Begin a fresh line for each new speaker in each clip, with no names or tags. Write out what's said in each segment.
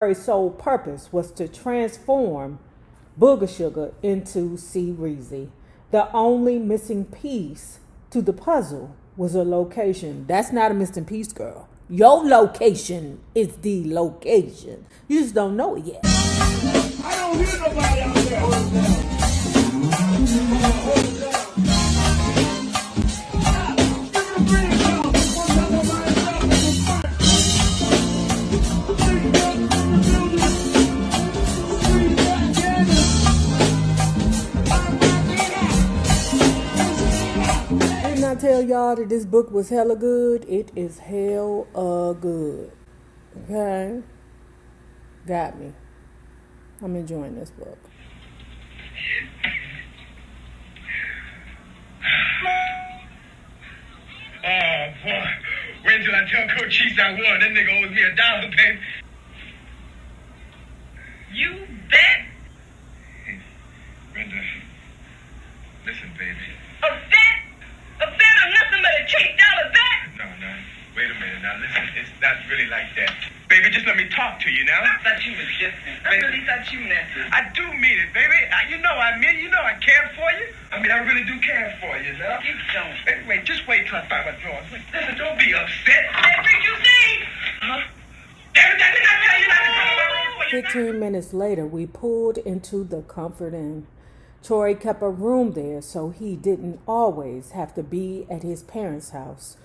Her sole purpose was to transform Booger Sugar into JayZ. The only missing piece to the puzzle was a location. That's not a missing piece, girl. Your location is the location. You just don't know it yet.
I don't hear nobody out there. Hold it down. Hold it down.
Didn't I tell y'all that this book was hella good? It is hell good. Okay? Got me. I'm enjoying this book.
Oh, boy. Wait till I tell Coach Cheese I won. That nigga owes me $1, baby.
You bet.
Hey, Brenda, listen, baby.
A bet? A bet or nothing but a cheap dollar bet?
No. Wait a minute. Now, listen. It's not really like that. Baby, just let me talk to you now.
I thought you was different. I really thought you messy.
I do mean it, baby. You know I mean it. You know I care for you. I mean, I really do care for you, now.
You don't.
Wait, just wait till I find my drawers. Listen, don't be upset.
Everything you see.
Huh? Damn it, did I tell you not to come?
15 minutes later, we pulled into the Comfort Inn. Troy kept a room there so he didn't always have to be at his parents' house.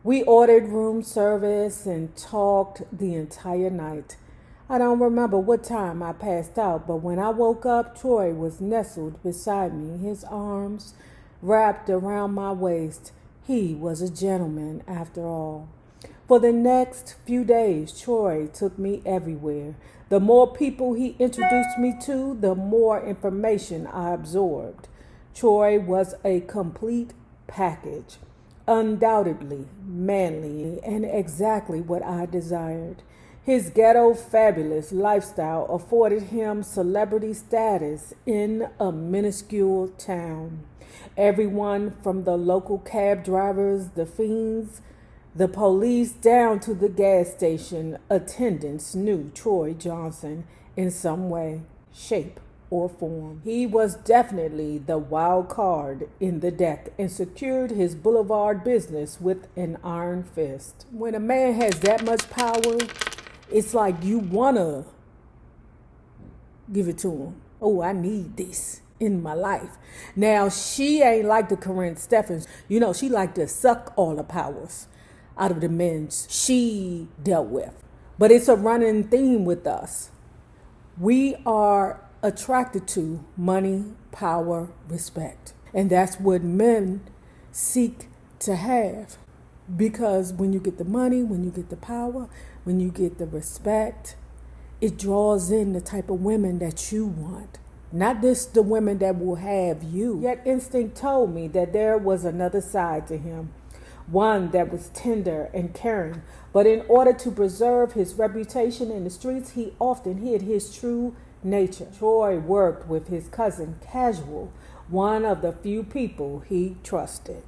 We ordered room service and talked the entire night. I don't remember what time I passed out, but when I woke up, Troy was nestled beside me, his arms wrapped around my waist. He was a gentleman after all. For the next few days, Troy took me everywhere. The more people he introduced me to, the more information I absorbed. Troy was a complete package. Undoubtedly manly and exactly what I desired. His ghetto fabulous lifestyle afforded him celebrity status in a minuscule town. Everyone from the local cab drivers, the fiends, the police, down to the gas station attendants knew Troy Johnson in some way, shape, or form. He was definitely the wild card in the deck and secured his boulevard business with an iron fist. When a man has that much power, it's like you wanna give it to him. Oh, I need this in my life. Now, she ain't like the Corinne Stephens. You know, she like to suck all the powers out of the men she dealt with. But it's a running theme with us. We are attracted to money, power, respect. And that's what men seek to have. Because when you get the money, when you get the power, when you get the respect, it draws in the type of women that you want. Not just the women that will have you. Yet instinct told me that there was another side to him. One that was tender and caring. But in order to preserve his reputation in the streets, he often hid his true nature. Troy worked with his cousin Casual, one of the few people he trusted.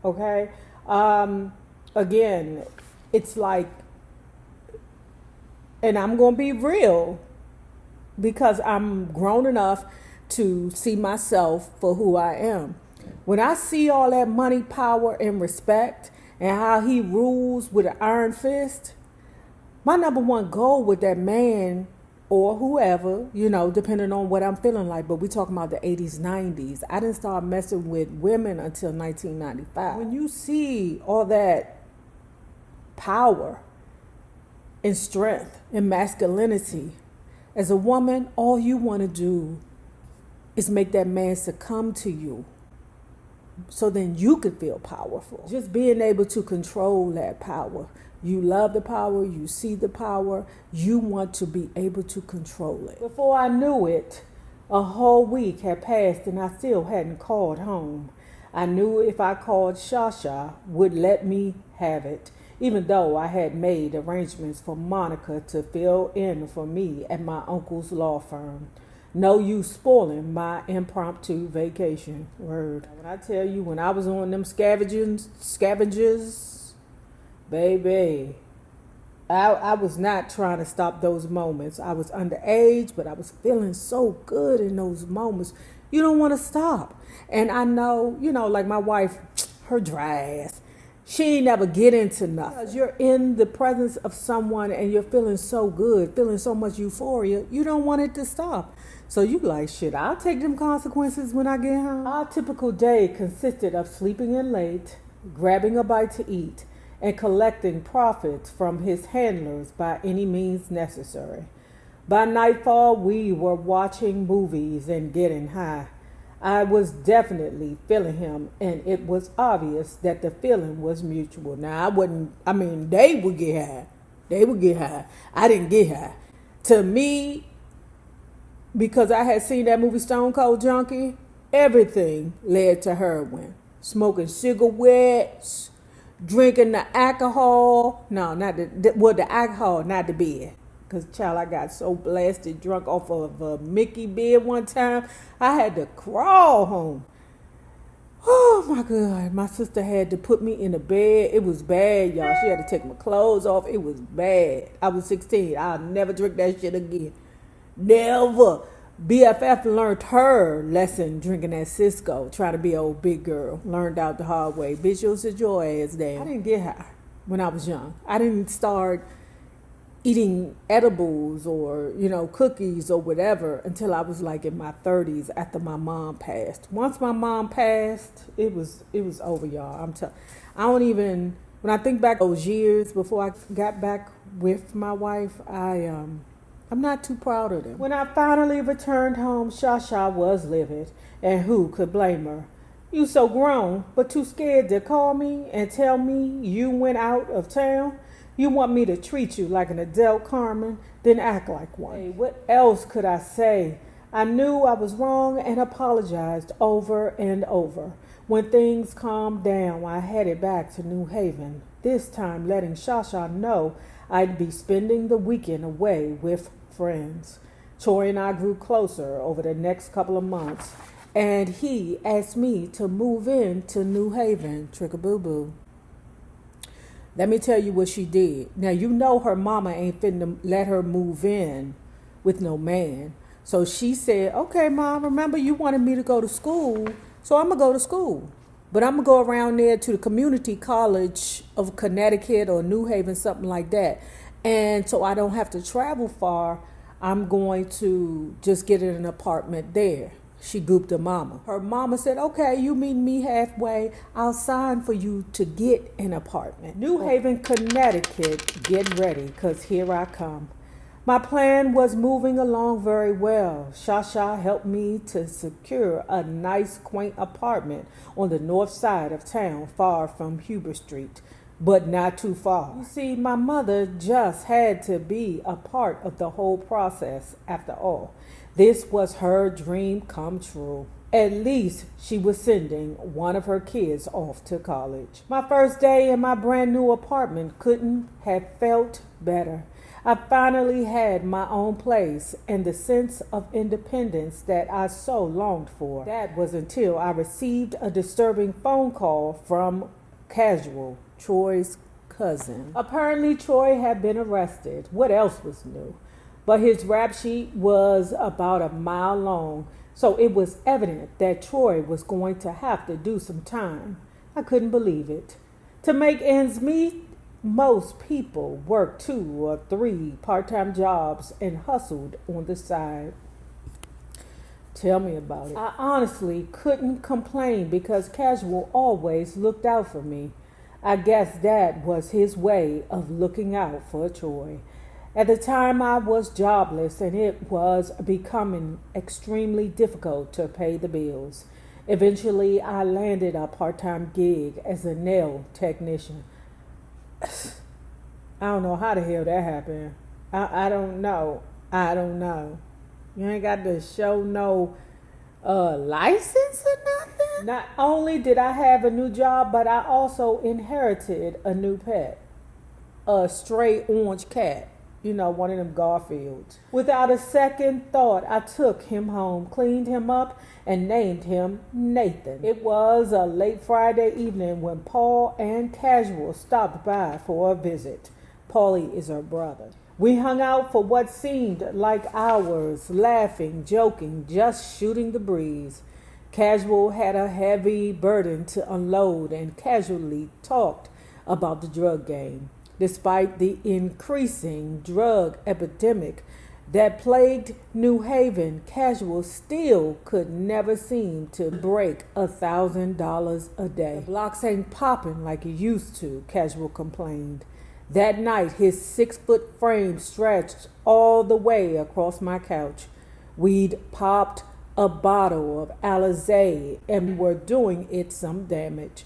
Okay? Again, it's like, and I'm going to be real because I'm grown enough to see myself for who I am. When I see all that money, power, and respect, and how he rules with an iron fist, my number one goal with that man or whoever, you know, depending on what I'm feeling like, but we talking about the 80s, 90s. I didn't start messing with women until 1995. When you see all that power and strength and masculinity, as a woman, all you want to do is make that man succumb to you so then you could feel powerful. Just being able to control that power. You love the power, you see the power, you want to be able to control it. Before I knew it, a whole week had passed and I still hadn't called home. I knew if I called Shasha would let me have it, even though I had made arrangements for Monica to fill in for me at my uncle's law firm. No use spoiling my impromptu vacation. Word. When I tell you, when I was on them scavengers, baby, I was not trying to stop those moments. I was underage, but I was feeling so good in those moments. You don't want to stop. And I know, like my wife, her dry ass, she ain't never get into nothing. Because you're in the presence of someone and you're feeling so good, feeling so much euphoria, you don't want it to stop. So you like, shit, I'll take them consequences when I get home. Our typical day consisted of sleeping in late, grabbing a bite to eat, and collecting profits from his handlers by any means necessary. By nightfall, we were watching movies and getting high. I was definitely feeling him, and it was obvious that the feeling was mutual. Now, they would get high. They would get high. I didn't get high. To me, because I had seen that movie Stone Cold Junkie, everything led to heroin. Smoking cigarettes, drinking the alcohol. No, not the alcohol, not the beer. Because, child, I got so blasted drunk off of a Mickey beer one time, I had to crawl home. Oh, my God. My sister had to put me in a bed. It was bad, y'all. She had to take my clothes off. It was bad. I was 16. I'll never drink that shit again. Never. BFF learned her lesson drinking at Cisco, trying to be an old big girl. Learned out the hard way. Bitch, you'll sit your ass down. I didn't get high when I was young. I didn't start eating edibles or, cookies or whatever until I was like in my 30s after my mom passed. Once my mom passed, it was over, y'all. I don't even, when I think back those years before I got back with my wife, I'm not too proud of them. When I finally returned home, Shasha was livid, and who could blame her? You so grown, but too scared to call me and tell me you went out of town? You want me to treat you like an adult, Carmen, then act like one. Hey, what else could I say? I knew I was wrong and apologized over and over. When things calmed down, I headed back to New Haven, this time letting Shasha know I'd be spending the weekend away with friends. Troy and I grew closer over the next couple of months, and he asked me to move in to New Haven, trick-a-boo-boo. Let me tell you what she did. Now, her mama ain't finna let her move in with no man. So she said, okay, Mom, remember you wanted me to go to school, so I'm going to go to school. But I'm going to go around there to the Community College of Connecticut or New Haven, something like that. And so I don't have to travel far. I'm going to just get an apartment there. She gooped her mama. Her mama said, okay, you meet me halfway. I'll sign for you to get an apartment. New Haven, Connecticut, get ready, because here I come. My plan was moving along very well. Shasha helped me to secure a nice, quaint apartment on the north side of town, far from Huber Street, but not too far. You see, my mother just had to be a part of the whole process after all. This was her dream come true. At least she was sending one of her kids off to college. My first day in my brand new apartment couldn't have felt better. I finally had my own place and the sense of independence that I so longed for. That was until I received a disturbing phone call from Casual, Troy's cousin. Apparently, Troy had been arrested. What else was new? But his rap sheet was about a mile long, so it was evident that Troy was going to have to do some time. I couldn't believe it. To make ends meet, most people worked 2 or 3 part-time jobs and hustled on the side. Tell me about it. I honestly couldn't complain because Casual always looked out for me. I guess that was his way of looking out for Troy. At the time, I was jobless and it was becoming extremely difficult to pay the bills. Eventually, I landed a part-time gig as a nail technician. I don't know how the hell that happened. I don't know. You ain't got to show no license or nothing? Not only did I have a new job, but I also inherited a new pet. A stray orange cat. One of them Garfields. Without a second thought, I took him home, cleaned him up, and named him Nathan. It was a late Friday evening when Paul and Casual stopped by for a visit. Paulie is her brother. We hung out for what seemed like hours, laughing, joking, just shooting the breeze. Casual had a heavy burden to unload and casually talked about the drug game. Despite the increasing drug epidemic that plagued New Haven, Casual still could never seem to break $1,000 a day. The blocks ain't popping like it used to, Casual complained. That night, his 6-foot frame stretched all the way across my couch. We'd popped a bottle of Alizé and were doing it some damage.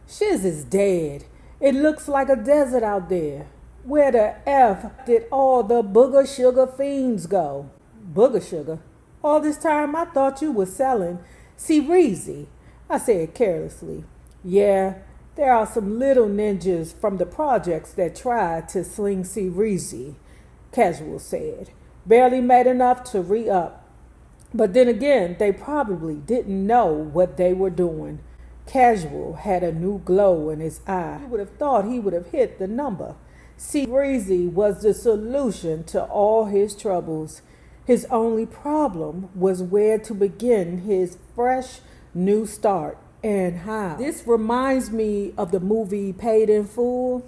Shiz is dead. It looks like a desert out there. Where the F did all the booger sugar fiends go? Booger sugar? All this time I thought you were selling JayZ, I said carelessly. Yeah, there are some little ninjas from the projects that tried to sling JayZ, Casual said. Barely made enough to re-up. But then again, they probably didn't know what they were doing. Casual had a new glow in his eye. You would have thought he would have hit the number. JayZ was the solution to all his troubles. His only problem was where to begin his fresh new start and how. This reminds me of the movie Paid in Full,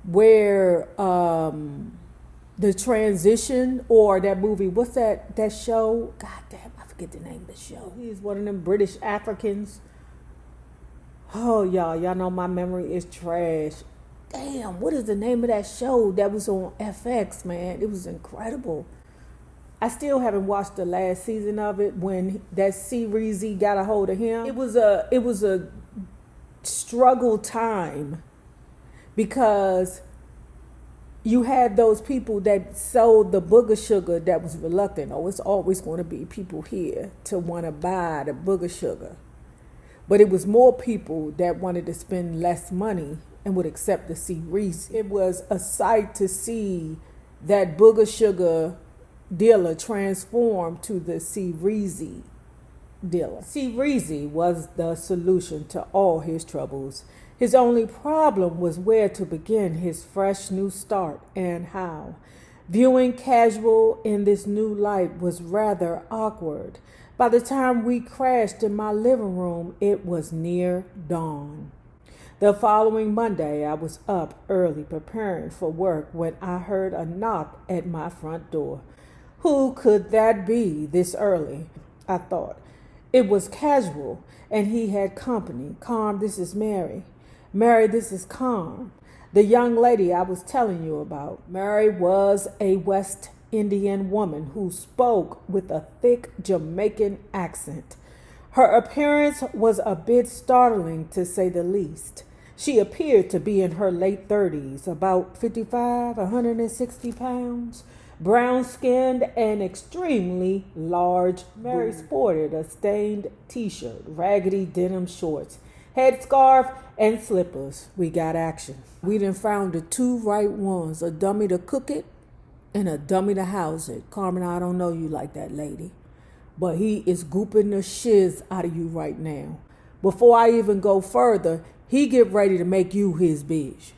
where the transition, or that movie, what's that show? God damn, I forget the name of the show. He's one of them British Africans. Oh, y'all know my memory is trash. Damn, what is the name of that show that was on FX, man? It was incredible. I still haven't watched the last season of it when that JayZ got a hold of him. It was a struggle time because you had those people that sold the booger sugar that was reluctant. Oh, it's always going to be people here to want to buy the booger sugar. But it was more people that wanted to spend less money and would accept the JayZ. It was a sight to see that booger sugar dealer transform to the JayZ dealer. JayZ was the solution to all his troubles. His only problem was where to begin his fresh new start and how. Viewing Casual in this new light was rather awkward. By the time we crashed in my living room, it was near dawn. The following Monday, I was up early preparing for work when I heard a knock at my front door. Who could that be this early? I thought. It was Casual, and he had company. Carmen, this is Mary. Mary, this is Carmen, the young lady I was telling you about. Mary was a West Indian woman who spoke with a thick Jamaican accent. Her appearance was a bit startling, to say the least. She appeared to be in her late 30s, about 55, 160 pounds, brown-skinned and extremely large. Mary sported a stained T-shirt, raggedy denim shorts, headscarf, and slippers. We got action. We done found the two right ones, a dummy to cook it and a dummy to house it. Carmen, I don't know you like that, lady, but he is gooping the shiz out of you right now. Before I even go further, he get ready to make you his bitch.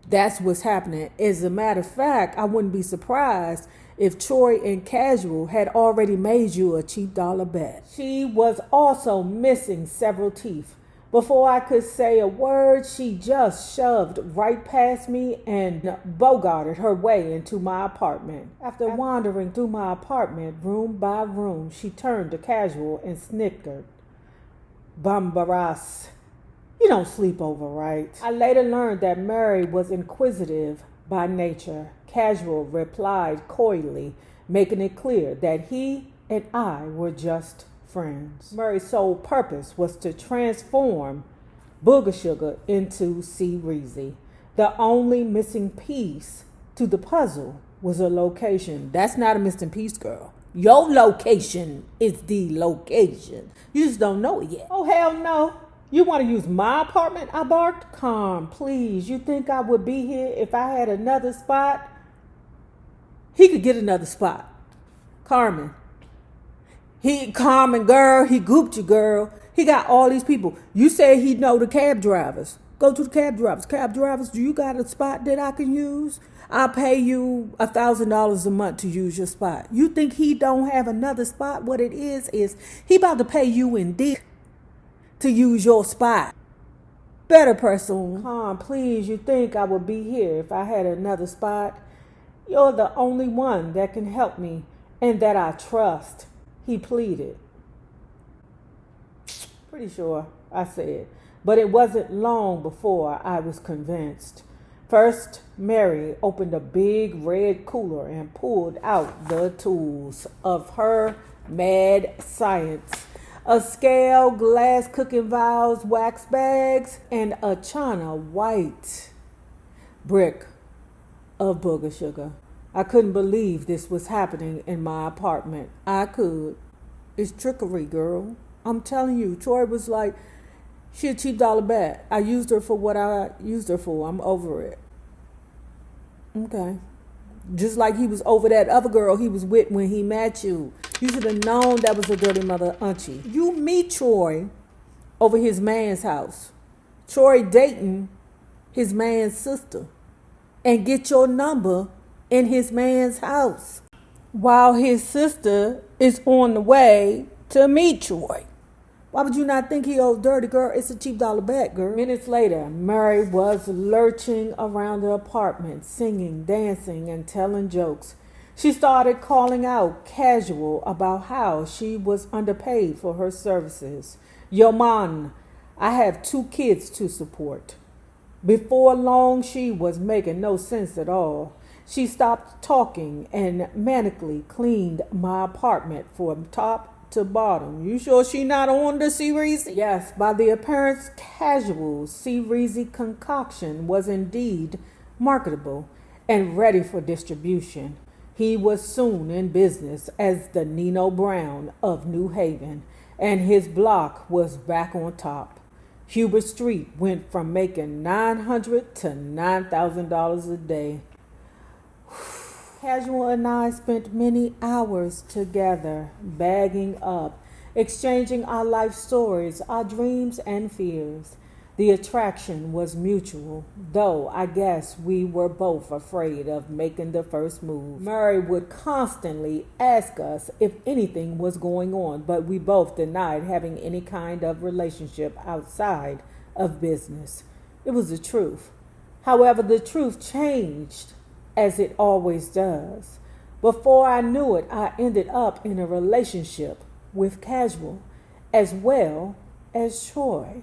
That's what's happening. As a matter of fact, I wouldn't be surprised if Troy and Casual had already made you a cheap dollar bet. She was also missing several teeth. Before I could say a word, she just shoved right past me and bogarted her way into my apartment. After wandering through my apartment room by room, she turned to Casual and snickered. Bambaras. You don't sleep over, right? I later learned that Mary was inquisitive by nature. Casual replied coyly, making it clear that he and I were just friends. Murray's sole purpose was to transform booger sugar into JayZ. The only missing piece to the puzzle was a location. That's not a missing piece, girl. Your location is the location. You just don't know it yet. Oh, hell no. You want to use my apartment? I barked. Carm, please. You think I would be here if I had another spot? He could get another spot. Carmen. Carmen, girl, he gooped you, girl. He got all these people. You say he know the cab drivers. Go to the cab drivers. Cab drivers, do you got a spot that I can use? I'll pay you $1,000 a month to use your spot. You think he don't have another spot? What it is he about to pay you in dick to use your spot. Better person. Carmen, please, you think I would be here if I had another spot? You're the only one that can help me and that I trust, he pleaded. Pretty sure, I said. But it wasn't long before I was convinced. First, Mary opened a big red cooler and pulled out the tools of her mad science. A scale, glass cooking vials, wax bags, and a china white brick of booger sugar. I couldn't believe this was happening in my apartment. I could. It's trickery, girl. I'm telling you, Troy was like, she a cheap dollar bet. I used her for what I used her for. I'm over it. Okay. Just like he was over that other girl he was with when he met you. You should have known that was a dirty mother auntie. You meet Troy over his man's house. Troy dating his man's sister. And get your number in his man's house. While his sister is on the way to meet Troy. Why would you not think he owes dirty, girl? It's a cheap dollar bet, girl. Minutes later, Mary was lurching around the apartment, singing, dancing, and telling jokes. She started calling out casual about how she was underpaid for her services. Yo, man, I have 2 kids to support. Before long, she was making no sense at all. She stopped talking and manically cleaned my apartment from top to bottom. You sure she not on the JayZ? Yes, by the appearance, casual JayZ concoction was indeed marketable and ready for distribution. He was soon in business as the Nino Brown of New Haven, and his block was back on top. Hubert Street went from making $900 to $9,000 a day. Casual and I spent many hours together, bagging up, exchanging our life stories, our dreams and fears. The attraction was mutual, though I guess we were both afraid of making the first move. Mary would constantly ask us if anything was going on, but we both denied having any kind of relationship outside of business. It was the truth. However, the truth changed, as it always does. Before I knew it, I ended up in a relationship with Casual as well as Troy.